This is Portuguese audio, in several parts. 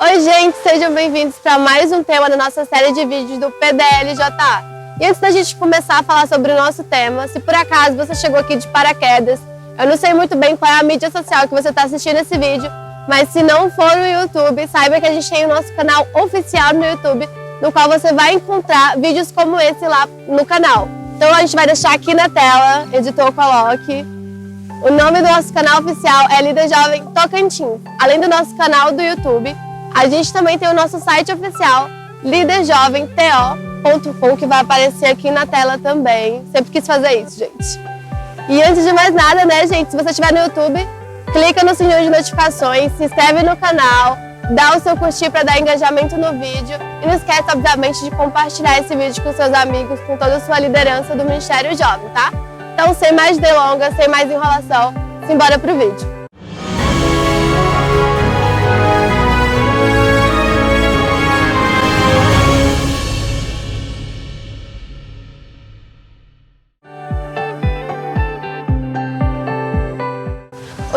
Oi gente, sejam bem-vindos para mais um tema da nossa série de vídeos do PDLJA. E antes da gente começar a falar sobre o nosso tema, se por acaso você chegou aqui de paraquedas, eu não sei muito bem qual é a mídia social que você está assistindo esse vídeo, mas se não for o YouTube, saiba que a gente tem o nosso canal oficial no YouTube, no qual você vai encontrar vídeos como esse lá no canal. Então a gente vai deixar aqui na tela, editor coloque. O nome do nosso canal oficial é Líder Jovem Tocantins. Além do nosso canal do YouTube, a gente também tem o nosso site oficial, liderjovemto.com, que vai aparecer aqui na tela também. Sempre quis fazer isso, gente. E antes de mais nada, né, gente, se você estiver no YouTube, clica no sininho de notificações, se inscreve no canal, dá o seu curtir para dar engajamento no vídeo e não esquece, obviamente, de compartilhar esse vídeo com seus amigos, com toda a sua liderança do Ministério Jovem, tá? Então, sem mais delongas, sem mais enrolação, simbora pro vídeo.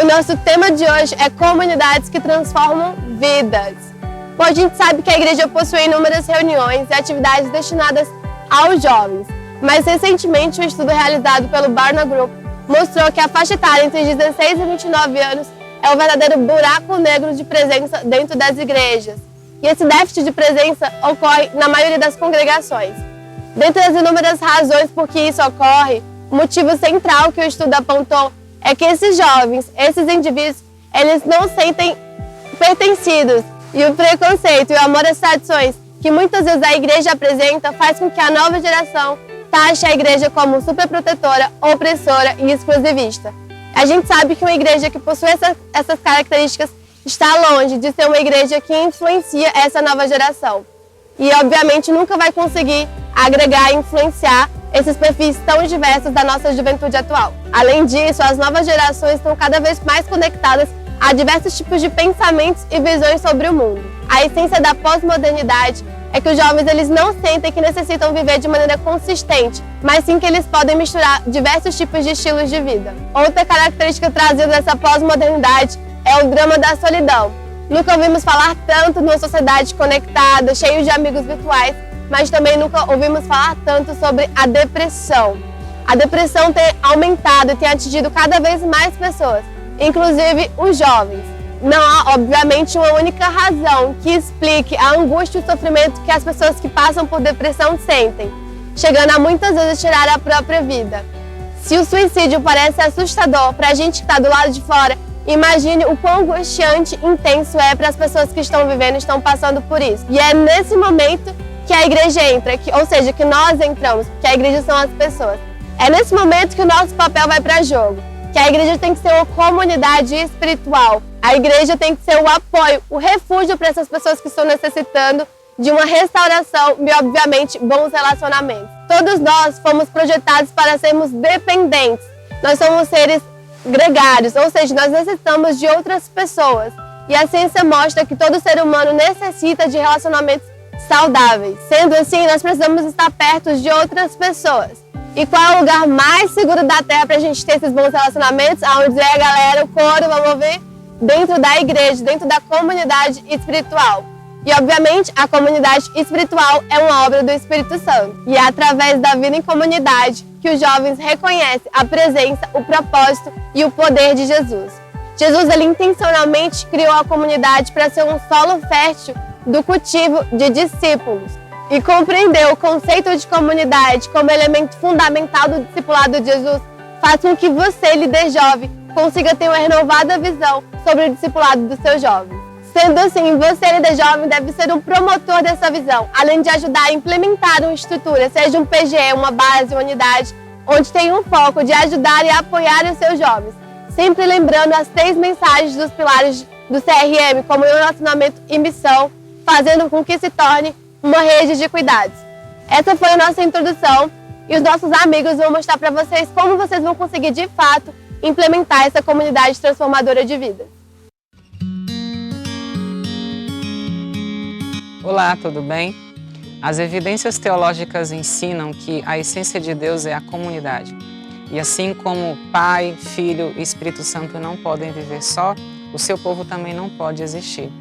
O nosso tema de hoje é comunidades que transformam vidas. Bom, a gente sabe que a igreja possui inúmeras reuniões e atividades destinadas aos jovens, mas recentemente um estudo realizado pelo Barna Group mostrou que a faixa etária entre 16 e 29 anos é o verdadeiro buraco negro de presença dentro das igrejas. E esse déficit de presença ocorre na maioria das congregações. Dentre as inúmeras razões por que isso ocorre, o motivo central que o estudo apontou é que esses jovens, esses indivíduos, eles não sentem pertencidos. E o preconceito e o amor às tradições que muitas vezes a igreja apresenta faz com que a nova geração taxe a igreja como superprotetora, opressora e exclusivista. A gente sabe que uma igreja que possui essas características está longe de ser uma igreja que influencia essa nova geração. E obviamente nunca vai conseguir agregar e influenciar esses perfis tão diversos da nossa juventude atual. Além disso, as novas gerações estão cada vez mais conectadas a diversos tipos de pensamentos e visões sobre o mundo. A essência da pós-modernidade é que os jovens eles não sentem que necessitam viver de maneira consistente, mas sim que eles podem misturar diversos tipos de estilos de vida. Outra característica trazida dessa pós-modernidade é o drama da solidão. Nunca ouvimos falar tanto numa sociedade conectada, cheia de amigos virtuais, mas também nunca ouvimos falar tanto sobre a depressão. A depressão tem aumentado e tem atingido cada vez mais pessoas, inclusive os jovens. Não há, obviamente, uma única razão que explique a angústia e o sofrimento que as pessoas que passam por depressão sentem, chegando a muitas vezes tirar a própria vida. Se o suicídio parece assustador para a gente que está do lado de fora, imagine o quão angustiante e intenso é para as pessoas que estão vivendo e estão passando por isso. E é nesse momento que a igreja entra, ou seja, que nós entramos, porque a igreja são as pessoas. É nesse momento que o nosso papel vai para jogo, que a igreja tem que ser uma comunidade espiritual. A igreja tem que ser o apoio, o refúgio para essas pessoas que estão necessitando de uma restauração e, obviamente, bons relacionamentos. Todos nós fomos projetados para sermos dependentes. Nós somos seres gregários, ou seja, nós necessitamos de outras pessoas. E a ciência mostra que todo ser humano necessita de relacionamentos saudáveis. Sendo assim, nós precisamos estar perto de outras pessoas. E qual é o lugar mais seguro da Terra para a gente ter esses bons relacionamentos? Aonde é a galera, o coro, vamos ouvir? Dentro da igreja, dentro da comunidade espiritual. E, obviamente, a comunidade espiritual é uma obra do Espírito Santo. E é através da vida em comunidade que os jovens reconhecem a presença, o propósito e o poder de Jesus. Jesus, ele intencionalmente criou a comunidade para ser um solo fértil do cultivo de discípulos. E compreender o conceito de comunidade como elemento fundamental do discipulado de Jesus faz com que você, líder jovem, consiga ter uma renovada visão sobre o discipulado dos seus jovens. Sendo assim, você, líder jovem, deve ser um promotor dessa visão, além de ajudar a implementar uma estrutura, seja um PGE, uma base, uma unidade, onde tem um foco de ajudar e apoiar os seus jovens. Sempre lembrando as 3 mensagens dos pilares do CRM, como relacionamento e missão, fazendo com que se torne uma rede de cuidados. Essa foi a nossa introdução e os nossos amigos vão mostrar para vocês como vocês vão conseguir, de fato, implementar essa comunidade transformadora de vida. Olá, tudo bem? As evidências teológicas ensinam que a essência de Deus é a comunidade. E assim como Pai, Filho e Espírito Santo não podem viver só, o seu povo também não pode existir.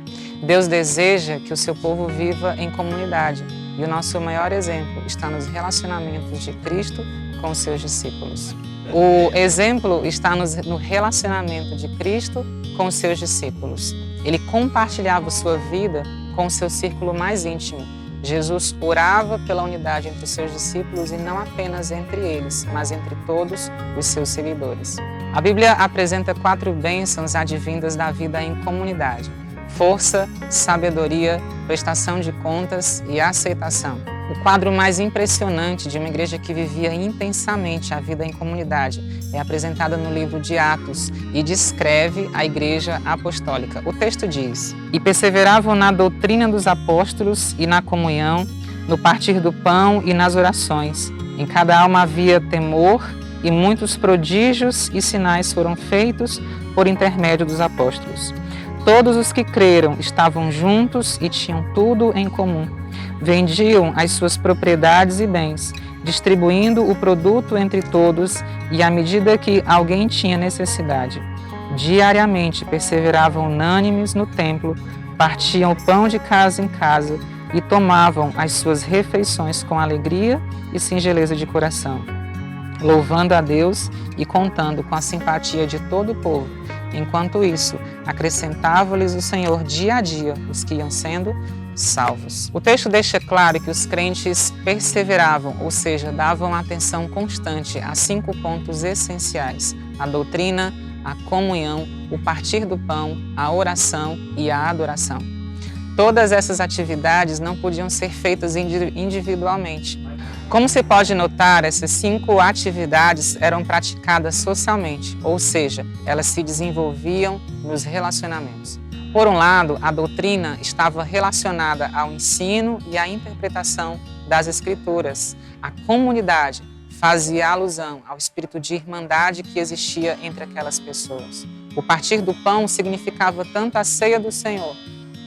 Deus deseja que o seu povo viva em comunidade e o nosso maior exemplo está nos relacionamentos de Cristo com os seus discípulos. O exemplo está no relacionamento de Cristo com os seus discípulos. Ele compartilhava sua vida com o seu círculo mais íntimo. Jesus orava pela unidade entre os seus discípulos e não apenas entre eles, mas entre todos os seus seguidores. A Bíblia apresenta 4 bênçãos advindas da vida em comunidade: força, sabedoria, prestação de contas e aceitação. O quadro mais impressionante de uma igreja que vivia intensamente a vida em comunidade é apresentado no livro de Atos e descreve a igreja apostólica. O texto diz: "E perseveravam na doutrina dos apóstolos e na comunhão, no partir do pão e nas orações. Em cada alma havia temor, e muitos prodígios e sinais foram feitos por intermédio dos apóstolos. Todos os que creram estavam juntos e tinham tudo em comum. Vendiam as suas propriedades e bens, distribuindo o produto entre todos, e à medida que alguém tinha necessidade, diariamente perseveravam unânimes no templo, partiam o pão de casa em casa e tomavam as suas refeições com alegria e singeleza de coração, louvando a Deus e contando com a simpatia de todo o povo. Enquanto isso, acrescentava-lhes o Senhor dia a dia os que iam sendo salvos." O texto deixa claro que os crentes perseveravam, ou seja, davam atenção constante a 5 pontos essenciais: a doutrina, a comunhão, o partir do pão, a oração e a adoração. Todas essas atividades não podiam ser feitas individualmente. Como se pode notar, essas 5 atividades eram praticadas socialmente, ou seja, elas se desenvolviam nos relacionamentos. Por um lado, a doutrina estava relacionada ao ensino e à interpretação das Escrituras. A comunidade fazia alusão ao espírito de irmandade que existia entre aquelas pessoas. O partir do pão significava tanto a ceia do Senhor,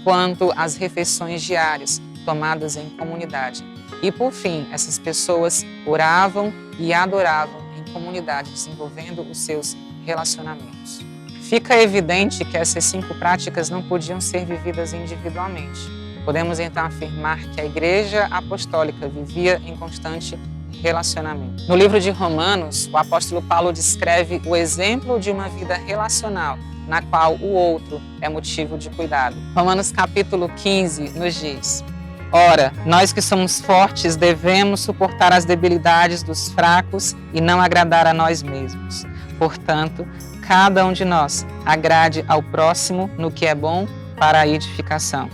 quanto as refeições diárias tomadas em comunidade. E por fim, essas pessoas oravam e adoravam em comunidade, desenvolvendo os seus relacionamentos. Fica evidente que essas 5 práticas não podiam ser vividas individualmente. Podemos então afirmar que a Igreja Apostólica vivia em constante relacionamento. No livro de Romanos, o apóstolo Paulo descreve o exemplo de uma vida relacional, na qual o outro é motivo de cuidado. Romanos capítulo 15 nos diz: "Ora, nós que somos fortes devemos suportar as debilidades dos fracos e não agradar a nós mesmos. Portanto, cada um de nós agrade ao próximo no que é bom para a edificação.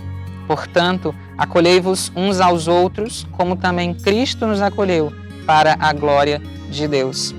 Portanto, acolhei-vos uns aos outros, como também Cristo nos acolheu, para a glória de Deus.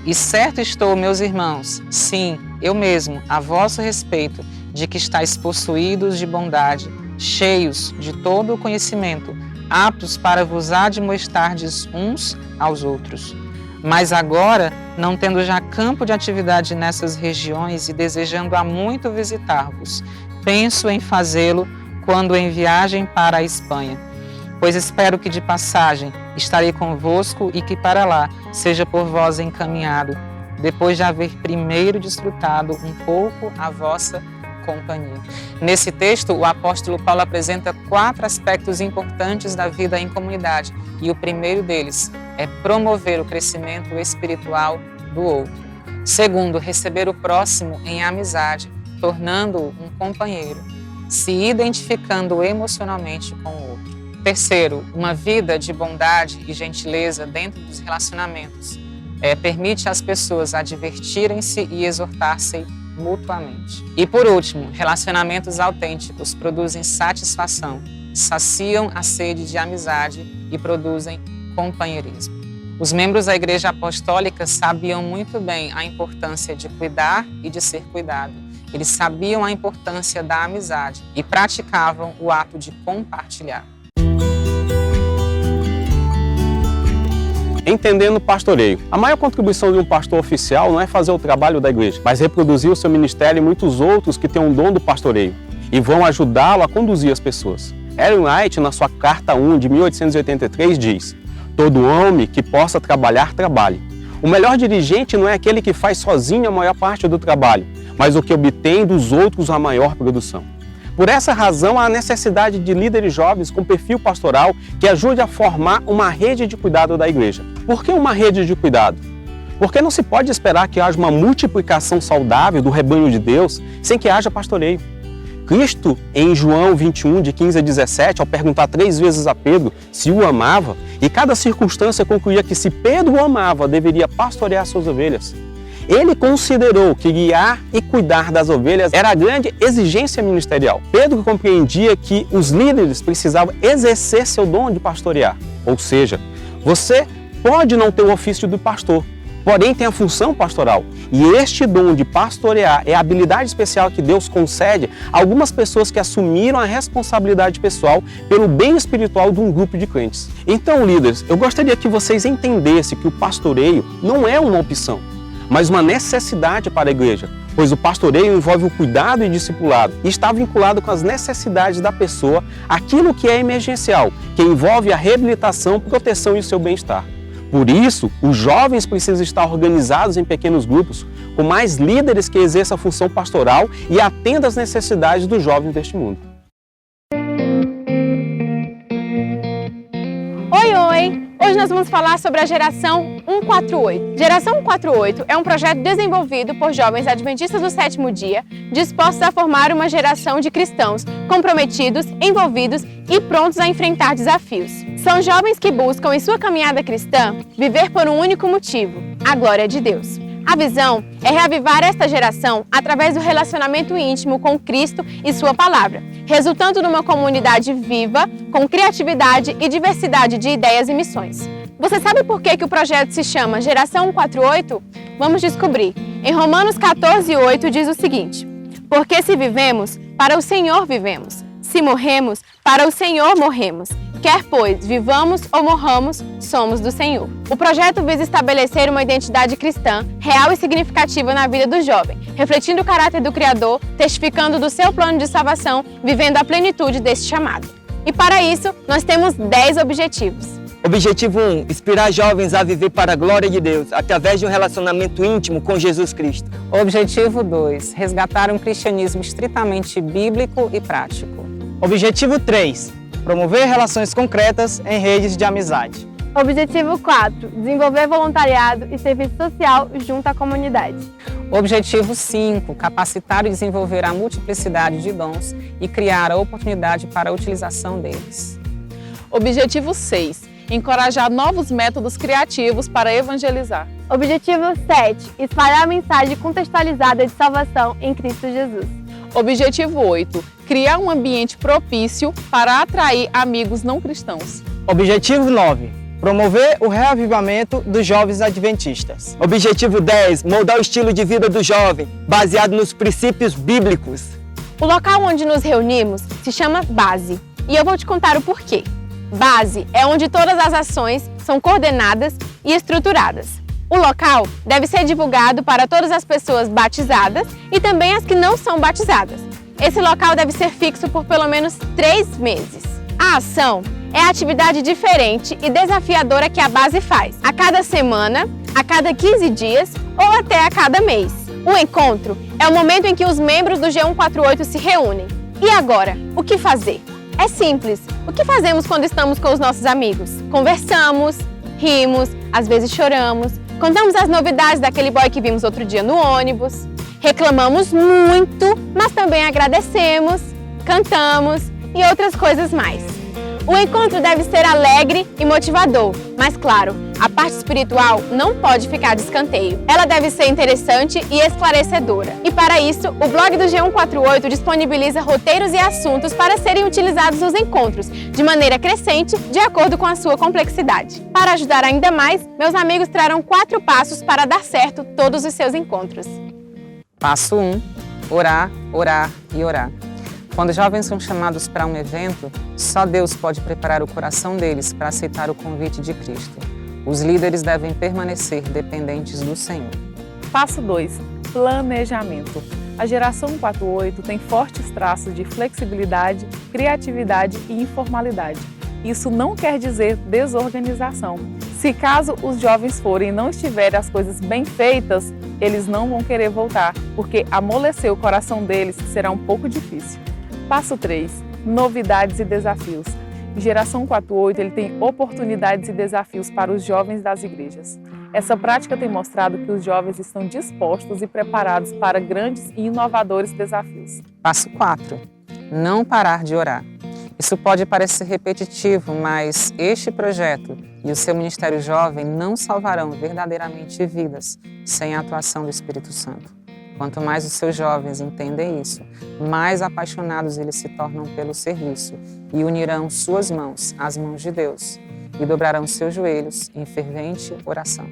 E certo estou, meus irmãos, sim, eu mesmo, a vosso respeito, de que estáis possuídos de bondade, cheios de todo o conhecimento, aptos para vos admoestardes uns aos outros. Mas agora, não tendo já campo de atividade nessas regiões e desejando há muito visitar-vos, penso em fazê-lo quando em viagem para a Espanha. Pois espero que de passagem estarei convosco e que para lá seja por vós encaminhado, depois de haver primeiro desfrutado um pouco a vossa companhia." Nesse texto, o apóstolo Paulo apresenta 4 aspectos importantes da vida em comunidade, e o primeiro deles é promover o crescimento espiritual do outro. Segundo, receber o próximo em amizade, tornando-o um companheiro, se identificando emocionalmente com o outro. Terceiro, uma vida de bondade e gentileza dentro dos relacionamentos permite às pessoas advertirem-se e exortar-se mutuamente. E por último, relacionamentos autênticos produzem satisfação, saciam a sede de amizade e produzem companheirismo. Os membros da Igreja Apostólica sabiam muito bem a importância de cuidar e de ser cuidado. Eles sabiam a importância da amizade e praticavam o ato de compartilhar. Entendendo o pastoreio. A maior contribuição de um pastor oficial não é fazer o trabalho da igreja, mas reproduzir o seu ministério e muitos outros que têm um dom do pastoreio e vão ajudá-lo a conduzir as pessoas. Ellen White, na sua Carta 1 de 1883, diz: "Todo homem que possa trabalhar, trabalhe. O melhor dirigente não é aquele que faz sozinho a maior parte do trabalho, mas o que obtém dos outros a maior produção. Por essa razão, há a necessidade de líderes jovens com perfil pastoral que ajude a formar uma rede de cuidado da igreja. Por que uma rede de cuidado? Porque não se pode esperar que haja uma multiplicação saudável do rebanho de Deus sem que haja pastoreio. Cristo, em João 21, de 15 a 17, ao perguntar 3 vezes a Pedro se o amava, e cada circunstância concluía que se Pedro o amava, deveria pastorear suas ovelhas. Ele considerou que guiar e cuidar das ovelhas era a grande exigência ministerial. Pedro compreendia que os líderes precisavam exercer seu dom de pastorear. Ou seja, você pode não ter o ofício do pastor, porém tem a função pastoral. E este dom de pastorear é a habilidade especial que Deus concede a algumas pessoas que assumiram a responsabilidade pessoal pelo bem espiritual de um grupo de crentes. Então, líderes, eu gostaria que vocês entendessem que o pastoreio não é uma opção, mas uma necessidade para a igreja, pois o pastoreio envolve o cuidado e discipulado e está vinculado com as necessidades da pessoa, aquilo que é emergencial, que envolve a reabilitação, proteção e o seu bem-estar. Por isso, os jovens precisam estar organizados em pequenos grupos, com mais líderes que exerçam a função pastoral e atendam às necessidades dos jovens deste mundo. Oi! Hoje nós vamos falar sobre a Geração 148. Geração 148 é um projeto desenvolvido por jovens adventistas do sétimo dia, dispostos a formar uma geração de cristãos comprometidos, envolvidos e prontos a enfrentar desafios. São jovens que buscam em sua caminhada cristã viver por um único motivo: a glória de Deus. A visão é reavivar esta geração através do relacionamento íntimo com Cristo e sua palavra, resultando numa comunidade viva, com criatividade e diversidade de ideias e missões. Você sabe por que o projeto se chama Geração 148? Vamos descobrir. Em Romanos 14:8 diz o seguinte: porque se vivemos, para o Senhor vivemos. Se morremos, para o Senhor morremos. Quer, pois, vivamos ou morramos, somos do Senhor. O projeto visa estabelecer uma identidade cristã, real e significativa na vida do jovem, refletindo o caráter do Criador, testificando do seu plano de salvação, vivendo a plenitude desse chamado. E para isso, nós temos 10 objetivos. Objetivo 1. Inspirar jovens a viver para a glória de Deus, através de um relacionamento íntimo com Jesus Cristo. Objetivo 2. Resgatar um cristianismo estritamente bíblico e prático. Objetivo 3. Promover relações concretas em redes de amizade. Objetivo 4. Desenvolver voluntariado e serviço social junto à comunidade. Objetivo 5. Capacitar e desenvolver a multiplicidade de dons e criar a oportunidade para a utilização deles. Objetivo 6. Encorajar novos métodos criativos para evangelizar. Objetivo 7. Espalhar a mensagem contextualizada de salvação em Cristo Jesus. Objetivo 8. Criar um ambiente propício para atrair amigos não cristãos. Objetivo 9. Promover o reavivamento dos jovens adventistas. Objetivo 10. Moldar o estilo de vida do jovem, baseado nos princípios bíblicos. O local onde nos reunimos se chama Base, e eu vou te contar o porquê. Base é onde todas as ações são coordenadas e estruturadas. O local deve ser divulgado para todas as pessoas batizadas e também as que não são batizadas. Esse local deve ser fixo por pelo menos 3 meses. A ação é a atividade diferente e desafiadora que a base faz, a cada semana, a cada 15 dias ou até a cada mês. O encontro é o momento em que os membros do G148 se reúnem. E agora, o que fazer? É simples. O que fazemos quando estamos com os nossos amigos? Conversamos, rimos, às vezes choramos, contamos as novidades daquele boy que vimos outro dia no ônibus, reclamamos muito, mas também agradecemos, cantamos e outras coisas mais. O encontro deve ser alegre e motivador, mas claro, a parte espiritual não pode ficar de escanteio. Ela deve ser interessante e esclarecedora. E para isso, o blog do G148 disponibiliza roteiros e assuntos para serem utilizados nos encontros, de maneira crescente, de acordo com a sua complexidade. Para ajudar ainda mais, meus amigos trarão 4 passos para dar certo todos os seus encontros. Passo 1. Orar, orar e orar. Quando os jovens são chamados para um evento, só Deus pode preparar o coração deles para aceitar o convite de Cristo. Os líderes devem permanecer dependentes do Senhor. Passo 2. Planejamento. A Geração 148 tem fortes traços de flexibilidade, criatividade e informalidade. Isso não quer dizer desorganização. Se caso os jovens forem e não estiverem as coisas bem feitas, eles não vão querer voltar, porque amolecer o coração deles será um pouco difícil. Passo 3. Novidades e desafios. Geração 48 ele tem oportunidades e desafios para os jovens das igrejas. Essa prática tem mostrado que os jovens estão dispostos e preparados para grandes e inovadores desafios. Passo 4. Não parar de orar. Isso pode parecer repetitivo, mas este projeto e o seu Ministério Jovem não salvarão verdadeiramente vidas sem a atuação do Espírito Santo. Quanto mais os seus jovens entendem isso, mais apaixonados eles se tornam pelo serviço e unirão suas mãos às mãos de Deus e dobrarão seus joelhos em fervente oração.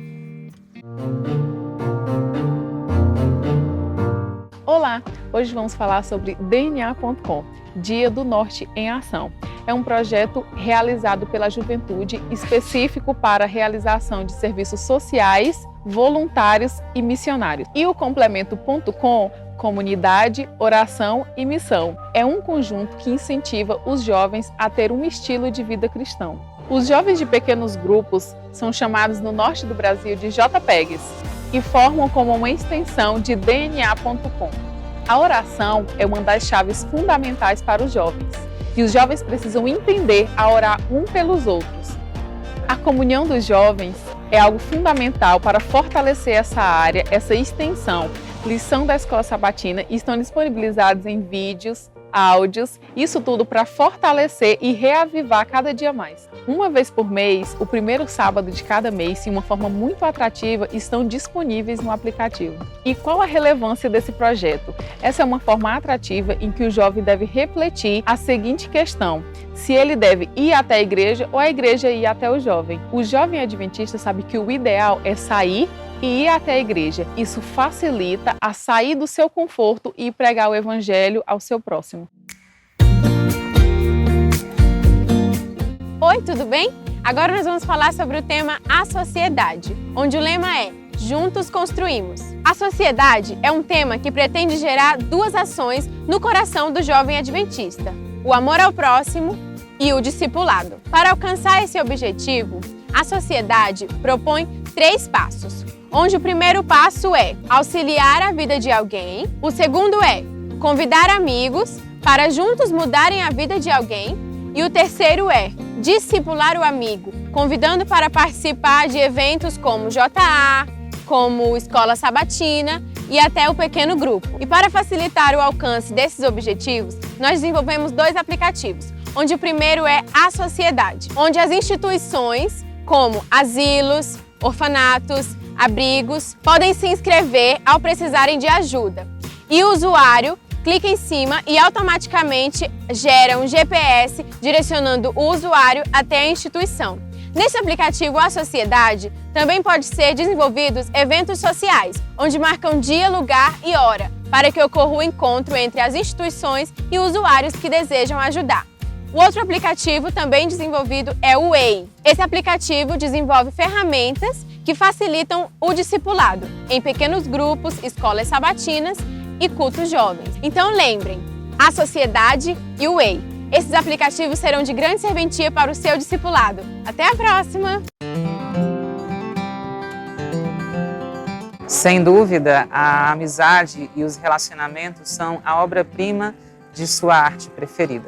Olá! Hoje vamos falar sobre DNA.com, Dia do Norte em Ação. É um projeto realizado pela juventude específico para a realização de serviços sociais, voluntários e missionários. E o complemento.com, comunidade, oração e missão. É um conjunto que incentiva os jovens a ter um estilo de vida cristão. Os jovens de pequenos grupos são chamados no norte do Brasil de JPEGs e formam como uma extensão de DNA.com. A oração é uma das chaves fundamentais para os jovens, e os jovens precisam entender a orar um pelos outros. A comunhão dos jovens é algo fundamental para fortalecer essa área, essa extensão. Lição da Escola Sabatina estão disponibilizados em vídeos, áudios, isso tudo para fortalecer e reavivar cada dia mais. Uma vez por mês, o primeiro sábado de cada mês, de uma forma muito atrativa, estão disponíveis no aplicativo. E qual a relevância desse projeto? Essa é uma forma atrativa em que o jovem deve refletir a seguinte questão: se ele deve ir até a igreja ou a igreja ir até o jovem. O jovem adventista sabe que o ideal é sair e ir até a igreja. Isso facilita a sair do seu conforto e pregar o evangelho ao seu próximo. Oi, tudo bem? Agora nós vamos falar sobre o tema A Sociedade, onde o lema é Juntos Construímos. A sociedade é um tema que pretende gerar duas ações no coração do jovem adventista: o amor ao próximo e o discipulado. Para alcançar esse objetivo, a sociedade propõe 3 passos, onde o primeiro passo é auxiliar a vida de alguém, o segundo é convidar amigos para juntos mudarem a vida de alguém e o terceiro é discipular o amigo, convidando para participar de eventos como JA, como Escola Sabatina e até o pequeno grupo. E para facilitar o alcance desses objetivos, nós desenvolvemos 2 aplicativos, onde o primeiro é A Sociedade, onde as instituições como asilos, orfanatos, abrigos podem se inscrever ao precisarem de ajuda. E o usuário clica em cima e automaticamente gera um GPS direcionando o usuário até a instituição. Nesse aplicativo A Sociedade, também pode ser desenvolvidos eventos sociais, onde marcam dia, lugar e hora, para que ocorra o encontro entre as instituições e usuários que desejam ajudar. O outro aplicativo também desenvolvido é o Way. Esse aplicativo desenvolve ferramentas que facilitam o discipulado em pequenos grupos, escolas sabatinas e cultos jovens. Então lembrem, A Sociedade e o Way. Esses aplicativos serão de grande serventia para o seu discipulado. Até a próxima! Sem dúvida, a amizade e os relacionamentos são a obra-prima de sua arte preferida.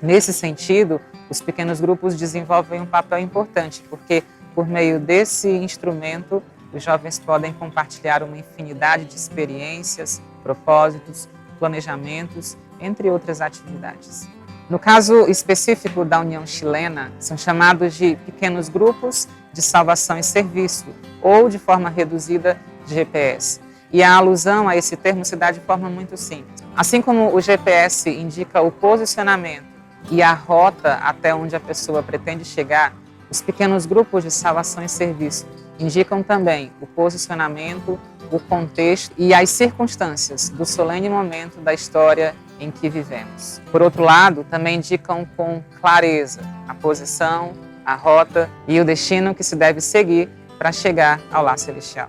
Nesse sentido, os pequenos grupos desenvolvem um papel importante, porque por meio desse instrumento, os jovens podem compartilhar uma infinidade de experiências, propósitos, planejamentos, entre outras atividades. No caso específico da União Chilena, são chamados de pequenos grupos de salvação e serviço, ou de forma reduzida, de GPS. E a alusão a esse termo se dá de forma muito simples. Assim como o GPS indica o posicionamento e a rota até onde a pessoa pretende chegar, os pequenos grupos de salvação e serviço indicam também o posicionamento, o contexto e as circunstâncias do solene momento da história em que vivemos. Por outro lado, também indicam com clareza a posição, a rota e o destino que se deve seguir para chegar ao lar celestial.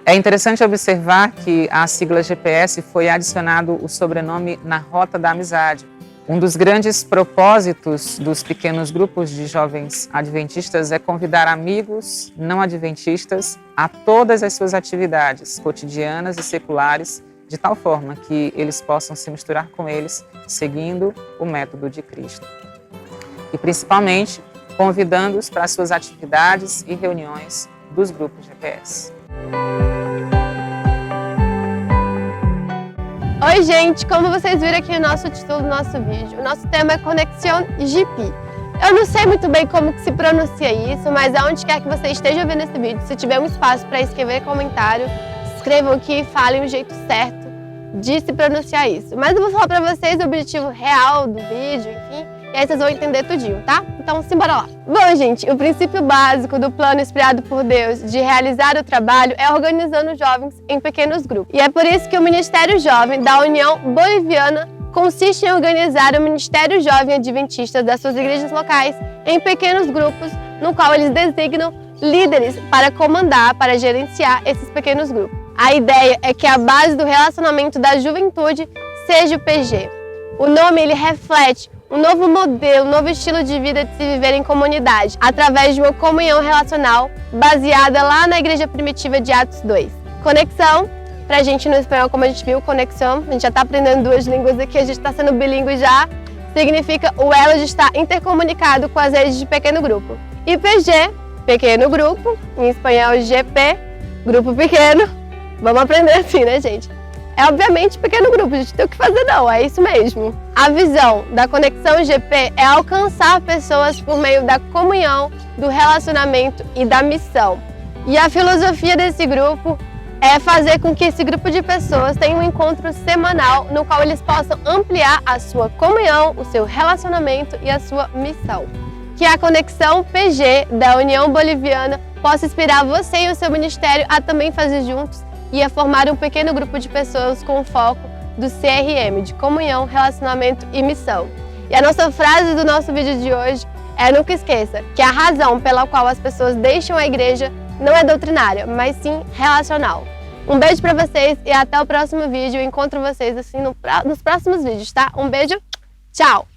É interessante observar que à sigla GPS foi adicionado o sobrenome Na Rota da Amizade. Um dos grandes propósitos dos pequenos grupos de jovens adventistas é convidar amigos não adventistas a todas as suas atividades cotidianas e seculares de tal forma que eles possam se misturar com eles, seguindo o método de Cristo. E principalmente, convidando-os para as suas atividades e reuniões dos grupos GPS. Oi, gente! Como vocês viram aqui no nosso título do nosso vídeo, o nosso tema é Conexão GP. Eu não sei muito bem como que se pronuncia isso, mas aonde quer que você esteja vendo esse vídeo, se tiver um espaço para escrever comentário, escrevam aqui e falem o jeito certo de se pronunciar isso. Mas eu vou falar para vocês o objetivo real do vídeo, enfim, e aí vocês vão entender tudinho, tá? Então, simbora lá! Bom, gente, o princípio básico do plano inspirado por Deus de realizar o trabalho é organizando os jovens em pequenos grupos. E é por isso que o Ministério Jovem da União Boliviana consiste em organizar o Ministério Jovem Adventista das suas igrejas locais em pequenos grupos, no qual eles designam líderes para comandar, para gerenciar esses pequenos grupos. A ideia é que a base do relacionamento da juventude seja o PG. O nome ele reflete um novo modelo, um novo estilo de vida de se viver em comunidade, através de uma comunhão relacional baseada lá na igreja primitiva de Atos 2. Conexão, pra gente no espanhol, como a gente viu, conexão, a gente já está aprendendo duas línguas aqui, a gente está sendo bilíngue já, significa o elo de estar intercomunicado com as redes de pequeno grupo. E PG, pequeno grupo, em espanhol GP, grupo pequeno, vamos aprender assim, né, gente? É obviamente pequeno grupo, a gente tem o que fazer não, é isso mesmo. A visão da Conexão GP é alcançar pessoas por meio da comunhão, do relacionamento e da missão. E a filosofia desse grupo é fazer com que esse grupo de pessoas tenha um encontro semanal no qual eles possam ampliar a sua comunhão, o seu relacionamento e a sua missão. Que a Conexão PG da União Boliviana possa inspirar você e o seu ministério a também fazer juntos e a formar um pequeno grupo de pessoas com o foco do CRM, de comunhão, relacionamento e missão. E a nossa frase do nosso vídeo de hoje é: nunca esqueça que a razão pela qual as pessoas deixam a igreja não é doutrinária, mas sim relacional. Um beijo para vocês e até o próximo vídeo. Eu encontro vocês assim nos próximos vídeos, tá? Um beijo, tchau!